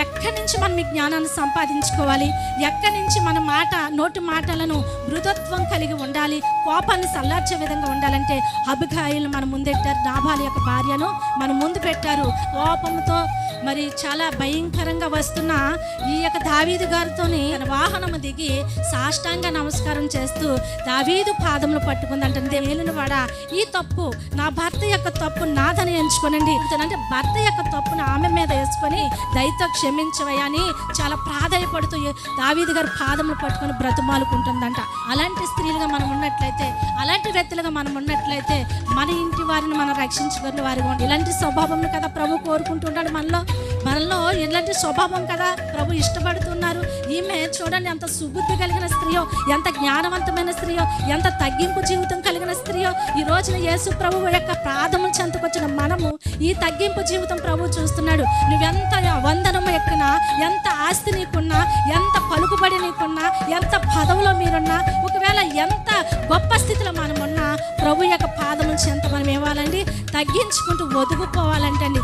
ఎక్కడి నుంచి మనం ఈ జ్ఞానాన్ని సంపాదించుకోవాలి, ఎక్కడి నుంచి మన నోటి మాటలను మృదుత్వం కలిగి ఉండాలి, కోపాన్ని చల్లార్చే విధంగా ఉండాలంటే అబిగయీలు మన ముందెట్టారు. నాబాలు యొక్క భార్యను మన ముందు పెట్టారు. కోపంతో మరి చాలా భయంకరంగా వస్తున్న ఈ యొక్క దావీదు గారితోని తన వాహనము దిగి సాష్టాంగ నమస్కారం చేస్తూ దావీదు పాదములు పట్టుకుందంటే, ఏలినవాడా, ఈ తప్పు నా భర్త యొక్క తప్పు నాదని ఎంచుకోనండి అంటే భర్త యొక్క తప్పును ఆమె మీద వేసుకొని దయతో క్షమించవయ్యా అని చాలా ప్రాధాయపడుతూ దావీదు గారు పాదములు పట్టుకొని బ్రతుమాలుకుంటుందంట. అలాంటి స్త్రీలుగా మనం ఉన్నట్లయితే, అలాంటి వ్యక్తులుగా మనం ఉన్నట్లయితే మన ఇంటి వారిని మనం రక్షించుకునే వారిగా ఉండి, ఇలాంటి స్వభావం కదా ప్రభు కోరుకుంటున్నాడు. మనలో ఇలాంటి స్వభావం కదా ప్రభు ఇష్టపడుతున్నారు. ఈమె చూడండి ఎంత సుబుద్ధి కలిగిన స్త్రీయో, ఎంత జ్ఞానవంతమైన స్త్రీయో, ఎంత తగ్గింపు జీవితం కలిగిన స్త్రీయో. ఈ రోజున యేసు ప్రభువు యొక్క పాదముల చెంతకొచ్చిన మనము ఈ తగ్గింపు జీవితం ప్రభు చూస్తున్నాడు. నువ్వెంత వందనము ఎక్కినా, ఎంత ఆస్తి నీకున్నా, ఎంత పలుకుబడి నీకున్నా, ఎంత పదవిలో మీరున్నా, ఒకవేళ ఎంత గొప్ప స్థితిలో మనమున్నా, ప్రభు యొక్క పాదముల చెంత మనం ఇవ్వాలండి, తగ్గించుకుంటూ ఒదుగుపోవాలంటండి.